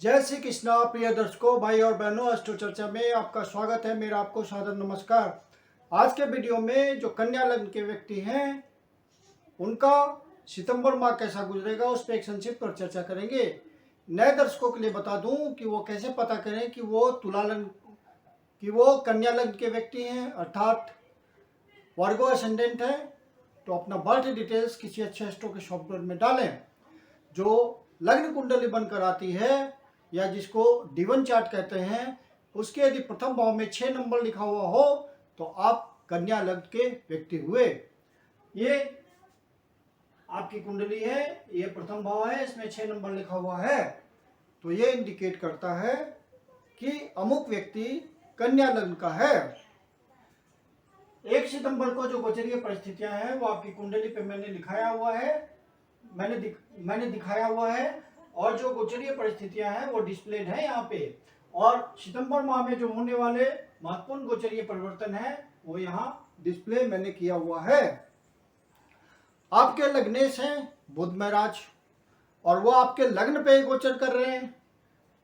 जय श्री कृष्णा प्रिय दर्शकों, भाई और बहनों, अष्टो चर्चा में आपका स्वागत है। मेरा आपको सादर नमस्कार। आज के वीडियो में जो कन्या लग्न के व्यक्ति हैं उनका सितंबर माह कैसा गुजरेगा उस पर एक संक्षिप्त पर चर्चा करेंगे। नए दर्शकों के लिए बता दूं कि वो कैसे पता करें कि वो कन्या लग्न के व्यक्ति हैं, अर्थात वर्गो असेंडेंट है। तो अपना बर्थ डिटेल्स किसी अच्छे एस्ट्रो के सॉफ्टवेयर में डालें। जो लग्न कुंडली बनकर आती है या जिसको D1 चार्ट कहते हैं, उसके यदि प्रथम भाव में 6 नंबर लिखा हुआ हो तो आप कन्या लग्न के व्यक्ति हुए। ये आपकी कुंडली है, ये प्रथम भाव है, इसमें 6 नंबर लिखा हुआ है, तो ये इंडिकेट करता है कि अमुक व्यक्ति कन्या लग्न का है। 1 सितंबर को जो गोचरीय परिस्थितियां हैं वो आपकी कुंडली पे मैंने दिखाया हुआ है और जो गोचरीय परिस्थितियां हैं वो डिस्प्लेड है यहाँ पे। और सितंबर माह में जो होने वाले महत्वपूर्ण गोचरीय परिवर्तन है वो यहाँ डिस्प्ले मैंने किया हुआ है। आपके लग्नेश हैं बुध महाराज और वो आपके लग्न पे गोचर कर रहे हैं,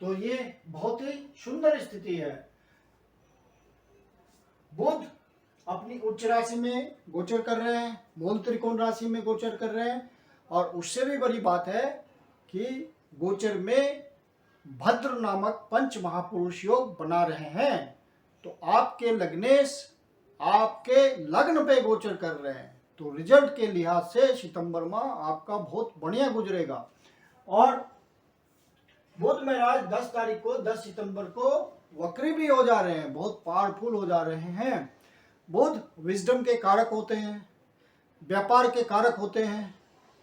तो ये बहुत ही सुंदर स्थिति है। बुध अपनी उच्च राशि में गोचर कर रहे हैं, मूल त्रिकोण राशि में गोचर कर रहे हैं, और उससे भी बड़ी बात है कि गोचर में भद्र नामक पंच महापुरुष योग बना रहे हैं। तो आपके लग्नेश आपके लग्न पे गोचर कर रहे हैं, तो रिजल्ट के लिहाज से सितंबर माह आपका बहुत बढ़िया गुजरेगा। और बुध महाराज 10 सितंबर को वक्री भी हो जा रहे हैं, बहुत पावरफुल हो जा रहे हैं। बुध विजडम के कारक होते हैं, व्यापार के कारक होते हैं,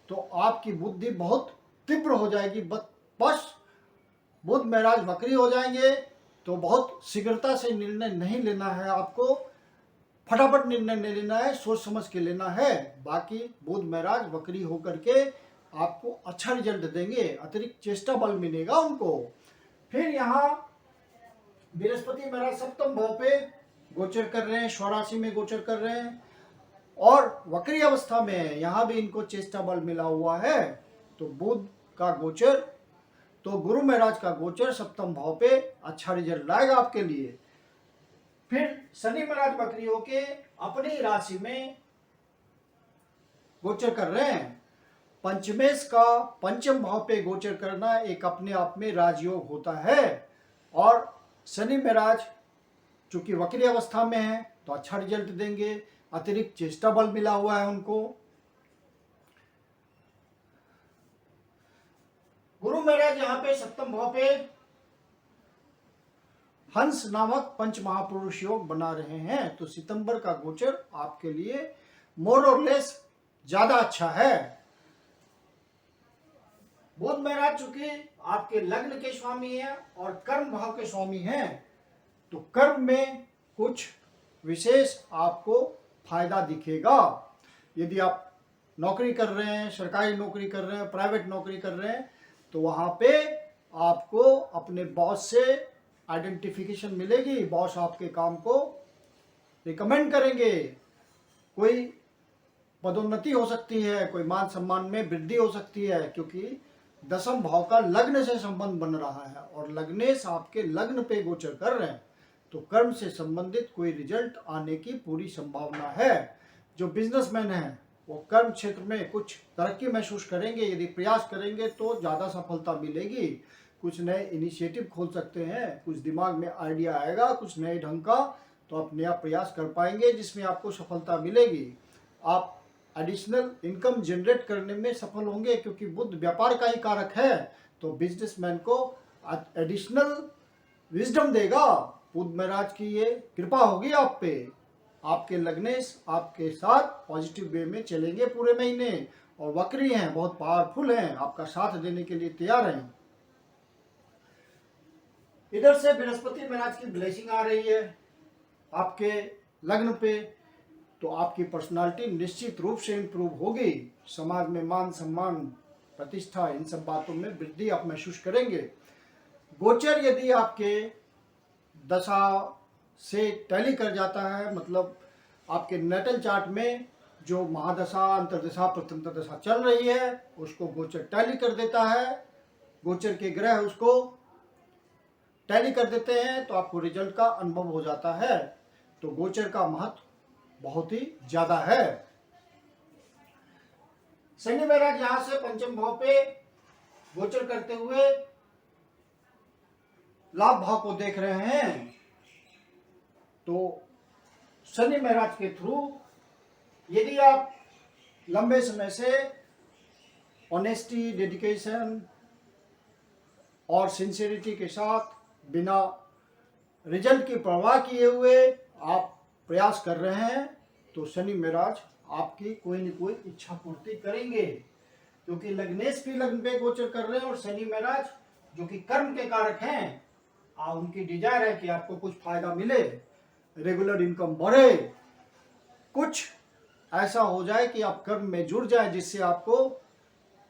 तो आपकी बुद्धि बहुत तीव्र हो जाएगी। बस बुध महाराज वक्री हो जाएंगे तो बहुत शीघ्रता से निर्णय नहीं लेना है, आपको फटाफट निर्णय नहीं लेना है, सोच समझ के लेना है। बाकी बुध महाराज वक्री होकर के आपको अच्छा रिजल्ट देंगे, अतिरिक्त चेष्टा बल मिलेगा उनको। फिर यहाँ बृहस्पति महाराज सप्तम भाव पे गोचर कर रहे हैं, स्वराशि में गोचर कर रहे हैं और वक्री अवस्था में है, यहाँ भी इनको चेष्टा बल मिला हुआ है। तो बुध का गोचर, तो गुरु महाराज का गोचर सप्तम भाव पे अच्छा रिजल्ट लाएगा आपके लिए। फिर शनि महाराज वक्री होके अपनी राशि में गोचर कर रहे हैं। पंचमेश का पंचम भाव पे गोचर करना एक अपने आप में राजयोग होता है, और शनि महाराज चूंकि वक्री अवस्था में है तो अच्छा रिजल्ट देंगे, अतिरिक्त चेष्टा बल मिला हुआ है उनको। गुरु महाराज यहाँ पे सप्तम भाव पे हंस नामक पंच महापुरुष योग बना रहे हैं, तो सितंबर का गोचर आपके लिए मोर और लेस ज्यादा अच्छा है। बुध महाराज चूंकि आपके लग्न के स्वामी हैं और कर्म भाव के स्वामी हैं, तो कर्म में कुछ विशेष आपको फायदा दिखेगा। यदि आप नौकरी कर रहे हैं, सरकारी नौकरी कर रहे हैं, प्राइवेट नौकरी कर रहे हैं, तो वहां पे आपको अपने बॉस से आइडेंटिफिकेशन मिलेगी, बॉस आपके काम को रिकमेंड करेंगे, कोई पदोन्नति हो सकती है, कोई मान सम्मान में वृद्धि हो सकती है, क्योंकि दसम भाव का लग्न से संबंध बन रहा है और लग्नेश आपके लग्न पे गोचर कर रहे हैं, तो कर्म से संबंधित कोई रिजल्ट आने की पूरी संभावना है। जो बिजनेसमैन हैं वो कर्म क्षेत्र में कुछ तरक्की महसूस करेंगे, यदि प्रयास करेंगे तो ज़्यादा सफलता मिलेगी। कुछ नए इनिशिएटिव खोल सकते हैं, कुछ दिमाग में आइडिया आएगा कुछ नए ढंग का, तो आप नया प्रयास कर पाएंगे जिसमें आपको सफलता मिलेगी। आप एडिशनल इनकम जनरेट करने में सफल होंगे, क्योंकि बुध व्यापार का ही कारक है, तो बिजनेसमैन को एडिशनल विजडम देगा। बुध महाराज की ये कृपा होगी आप पे, आपके लग्नेश आपके साथ पॉजिटिव वे में चलेंगे पूरे महीने, और वक्री हैं, बहुत पावरफुल हैं, आपका साथ देने के लिए तैयार हैं। इधर से बृहस्पति महाराज की ब्लेसिंग आ रही है आपके लग्न पे, तो आपकी पर्सनालिटी निश्चित रूप से इंप्रूव होगी, समाज में मान सम्मान प्रतिष्ठा इन सब बातों में वृद्धि आप महसूस करेंगे। गोचर यदि आपके दशा से टैली कर जाता है, मतलब आपके नेटल चार्ट में जो महादशा अंतरदशा प्रथम दशा चल रही है उसको गोचर टैली कर देता है, गोचर के ग्रह उसको टैली कर देते हैं तो आपको रिजल्ट का अनुभव हो जाता है। तो गोचर का महत्व बहुत ही ज्यादा है। शनि महाराज यहां से पंचम भाव पे गोचर करते हुए लाभ भाव को देख रहे हैं। तो शनि महाराज के थ्रू यदि आप लंबे समय से ऑनेस्टी, डेडिकेशन और सिंसियरिटी के साथ बिना रिजल्ट की परवाह किए हुए आप प्रयास कर रहे हैं तो शनि महाराज आपकी कोई न कोई इच्छा पूर्ति करेंगे, क्योंकि लग्नेश भी लग्न पे गोचर कर रहे हैं और शनि महाराज जो कि कर्म के कारक हैं, उनकी डिजायर है कि आपको कुछ फायदा मिले, रेगुलर इनकम बढ़े, कुछ ऐसा हो जाए कि आप कर्म में जुड़ जाए जिससे आपको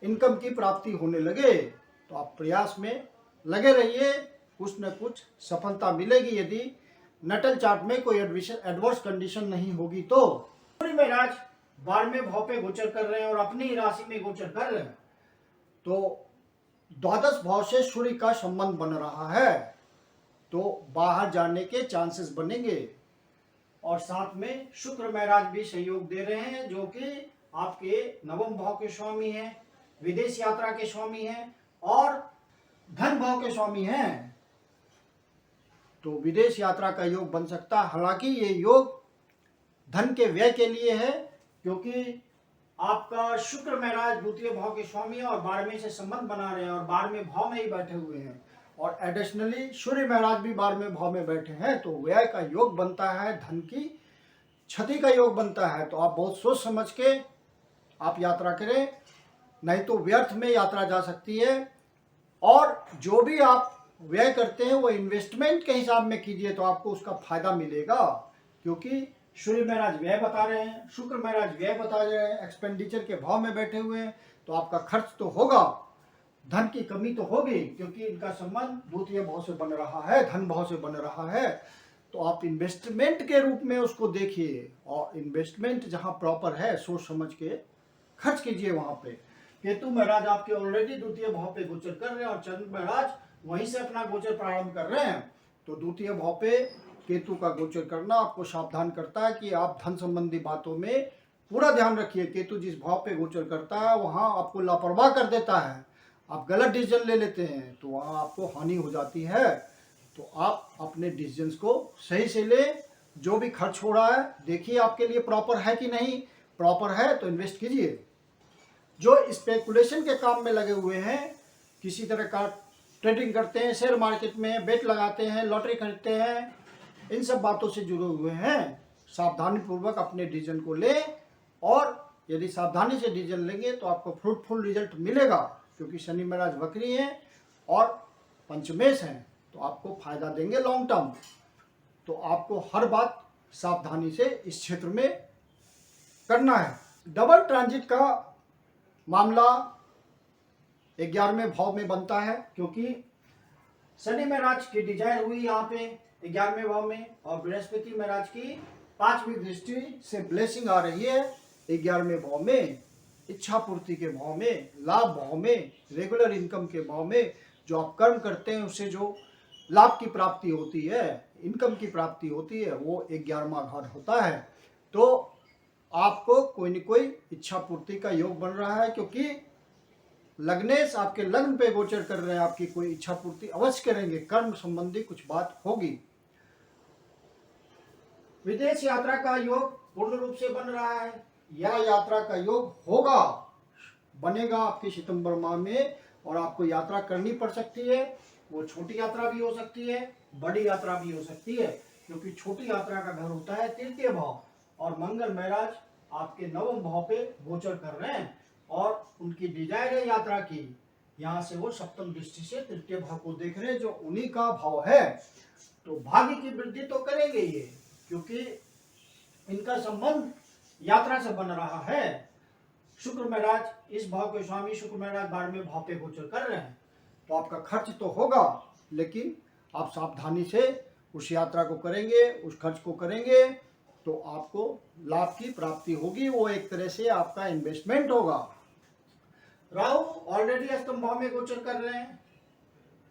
इनकम की प्राप्ति होने लगे। तो आप प्रयास में लगे रहिए, कुछ न कुछ सफलता मिलेगी यदि नटल चार्ट में कोई एडवर्स कंडीशन नहीं होगी। तो सूर्य महाराज 12वें भाव पे गोचर कर रहे हैं और अपनी राशि में गोचर कर रहे हैं, तो द्वादश भाव से सूर्य का संबंध बन रहा है, तो बाहर जाने के चांसेस बनेंगे। और साथ में शुक्र महाराज भी सहयोग दे रहे हैं जो कि आपके नवम भाव के स्वामी हैं, विदेश यात्रा के स्वामी हैं और धन भाव के स्वामी हैं। तो विदेश यात्रा का योग बन सकता है। हालांकि ये योग धन के व्यय के लिए है, क्योंकि आपका शुक्र महाराज द्वितीय भाव के स्वामी है और 12वें से संबंध बना रहे हैं और 12वें भाव में ही बैठे हुए हैं और एडिशनली सूर्य महाराज भी 12वें भाव में बैठे हैं। तो व्यय का योग बनता है, धन की क्षति का योग बनता है। तो आप बहुत सोच समझ के आप यात्रा करें, नहीं तो व्यर्थ में यात्रा जा सकती है। और जो भी आप व्यय करते हैं वो इन्वेस्टमेंट के हिसाब में कीजिए तो आपको उसका फायदा मिलेगा, क्योंकि सूर्य महाराज व्यय बता रहे हैं, शुक्र महाराज व्यय बता रहे हैं, एक्सपेंडिचर के भाव में बैठे हुए हैं, तो आपका खर्च तो होगा, धन की कमी तो होगी, क्योंकि इनका संबंध द्वितीय भाव से बन रहा है, धन भाव से बन रहा है। तो आप इन्वेस्टमेंट के रूप में उसको देखिए और इन्वेस्टमेंट जहां प्रॉपर है सोच समझ के खर्च कीजिए वहां पे। केतु महाराज आपके ऑलरेडी द्वितीय भाव पे गोचर कर रहे हैं और चंद्र महाराज वहीं से अपना गोचर प्रारंभ कर रहे हैं। तो द्वितीय भाव पे केतु का गोचर करना आपको सावधान करता है कि आप धन संबंधी बातों में पूरा ध्यान रखिए। केतु जिस भाव पे गोचर करता है वहां आपको लापरवाह कर देता है, आप गलत डिसीजन ले लेते हैं तो वहां आपको हानि हो जाती है। तो आप अपने डिसीजंस को सही से ले, जो भी खर्च हो रहा है देखिए आपके लिए प्रॉपर है कि नहीं, प्रॉपर है तो इन्वेस्ट कीजिए। जो स्पेकुलेशन के काम में लगे हुए हैं, किसी तरह का ट्रेडिंग करते हैं, शेयर मार्केट में बेट लगाते हैं, लॉटरी खरीदते हैं, इन सब बातों से जुड़े हुए हैं, सावधानी पूर्वक अपने डिसीजन को लें। और यदि सावधानी से डिसीजन लेंगे तो आपको फ्रूटफुल रिजल्ट मिलेगा, क्योंकि शनि महाराज वक्री हैं और पंचमेश हैं, तो आपको फायदा देंगे लॉन्ग टर्म। तो आपको हर बात सावधानी से इस क्षेत्र में करना है। डबल ट्रांजिट का मामला 11वें भाव में बनता है, क्योंकि शनि महाराज की डिजाइन हुई यहाँ पे 11वें भाव में और बृहस्पति महाराज की 5वीं दृष्टि से ब्लेसिंग आ रही है 11वें भाव में, इच्छा पूर्ति के भाव में, लाभ भाव में, रेगुलर इनकम के भाव में। जो आप कर्म करते हैं उससे जो लाभ की प्राप्ति होती है, इनकम की प्राप्ति होती है, वो 11वां घर होता है। तो आपको कोई न कोई इच्छा पूर्ति का योग बन रहा है, क्योंकि लग्नेश आपके लग्न पे गोचर कर रहे हैं, आपकी कोई इच्छा पूर्ति अवश्य करेंगे, कर्म संबंधी कुछ बात होगी। विदेश यात्रा का योग पूर्ण रूप से बन रहा है, यह यात्रा का योग होगा, बनेगा आपके सितंबर माह में, और आपको यात्रा करनी पड़ सकती है। वो छोटी यात्रा भी हो सकती है, बड़ी यात्रा भी हो सकती है, क्योंकि छोटी यात्रा का घर होता है तृतीय भाव और मंगल महाराज आपके नवम भाव पे गोचर कर रहे हैं और उनकी डिजायर है यात्रा की। यहाँ से वो सप्तम दृष्टि से तृतीय भाव को देख रहे हैं जो उन्हीं का भाव है। तो भाग्य की वृद्धि तो करेंगे ये, क्योंकि इनका संबंध यात्रा से बन रहा है। शुक्र महाराज इस भाव के स्वामी शुक्र महाराज 12वें भाव पे गोचर कर रहे हैं, तो आपका खर्च तो होगा, लेकिन आप सावधानी से उस यात्रा को करेंगे, उस खर्च को करेंगे तो आपको लाभ की प्राप्ति होगी, वो एक तरह से आपका इन्वेस्टमेंट होगा। राहु ऑलरेडी अष्टम भाव में गोचर कर रहे हैं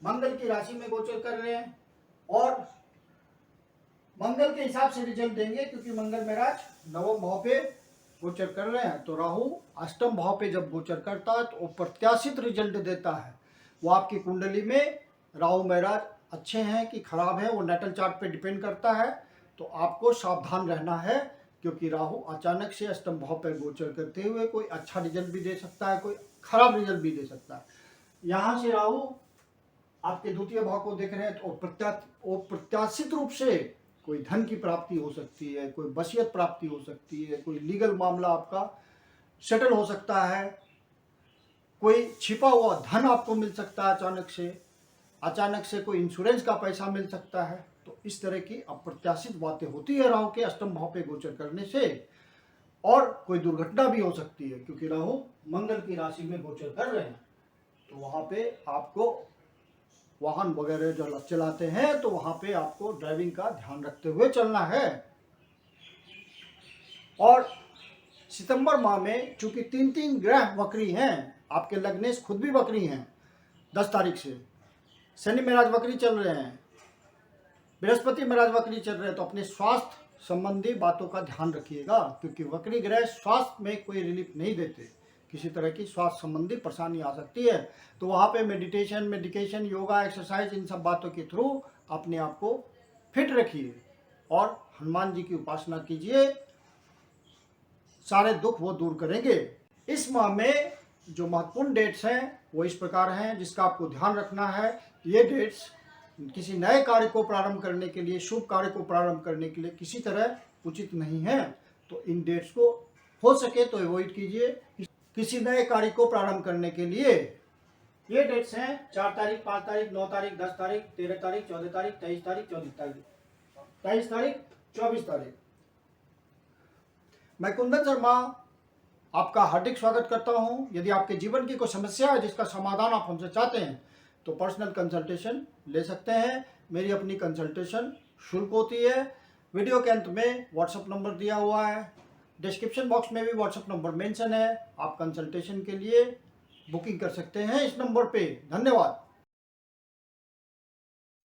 मंगल की राशि में गोचर कर रहे हैं और मंगल के हिसाब से रिजल्ट देंगे, क्योंकि मंगल महाराज नवम भाव पे गोचर कर रहे हैं। तो राहु अष्टम भाव पे जब गोचर करता है तो वो प्रत्याशित रिजल्ट देता है। वो आपकी कुंडली में राहु महाराज अच्छे हैं कि खराब है वो नेटल चार्ट पे डिपेंड करता है। तो आपको सावधान रहना है, क्योंकि राहु अचानक से अष्टम भाव पर गोचर करते हुए कोई अच्छा रिजल्ट भी दे सकता है, कोई खराब रिजल्ट भी दे सकता है। यहाँ से राहु आपके द्वितीय भाव को देख रहे हैं तो प्रत्याशित रूप से कोई धन की प्राप्ति हो सकती है, कोई वसीयत प्राप्ति हो सकती है, कोई लीगल मामला आपका सेटल हो सकता है, कोई छिपा हुआ धन आपको मिल सकता है, अचानक से कोई इंश्योरेंस का पैसा मिल सकता है। तो इस तरह की अप्रत्याशित बातें होती है राहु के अष्टम भाव पे गोचर करने से। और कोई दुर्घटना भी हो सकती है, क्योंकि राहु मंगल की राशि में गोचर कर रहे हैं। तो वहां पे आपको वाहन वगैरह जो चलाते हैं तो वहां पे आपको ड्राइविंग का ध्यान रखते हुए चलना है। और सितंबर माह में चूंकि 3 ग्रह वक्री हैं, आपके लग्नेश खुद भी वक्री हैं 10 तारीख से, शनि महाराज वक्री चल रहे हैं, बृहस्पति महाराज वक्री चल रहे हैं। तो अपने स्वास्थ्य संबंधी बातों का ध्यान रखिएगा, क्योंकि वक्री ग्रह स्वास्थ्य में कोई रिलीफ नहीं देते, किसी तरह की स्वास्थ्य संबंधी परेशानी आ सकती है। तो वहाँ पे मेडिटेशन, योगा, एक्सरसाइज, इन सब बातों के थ्रू अपने आप को फिट रखिए और हनुमान जी की उपासना कीजिए, सारे दुख वो दूर करेंगे। इस माह में जो महत्वपूर्ण डेट्स हैं वो इस प्रकार हैं, जिसका आपको ध्यान रखना है। ये डेट्स किसी नए कार्य को प्रारंभ करने के लिए, शुभ कार्य को प्रारंभ करने के लिए किसी तरह उचित नहीं है। तो इन डेट्स को हो सके तो अवॉइड कीजिए किसी नए कार्य को प्रारंभ करने के लिए। ये डेट्स हैं 4 तारीख, 5 तारीख, 9 तारीख, 10 तारीख, 13 तारीख, 14 तारीख, 23 तारीख, 23 तारीख, 24 तारीख। मैं कुंदन शर्मा आपका हार्दिक स्वागत करता हूं। यदि आपके जीवन की कोई समस्या है जिसका समाधान आप हमसे चाहते हैं तो पर्सनल कंसल्टेशन ले सकते हैं। मेरी अपनी कंसल्टेशन शुल्क होती है। वीडियो के अंत में व्हाट्सएप नंबर दिया हुआ है, डिस्क्रिप्शन बॉक्स में भी व्हाट्सएप नंबर मेंशन है। आप कंसल्टेशन के लिए बुकिंग कर सकते हैं इस नंबर पे। धन्यवाद।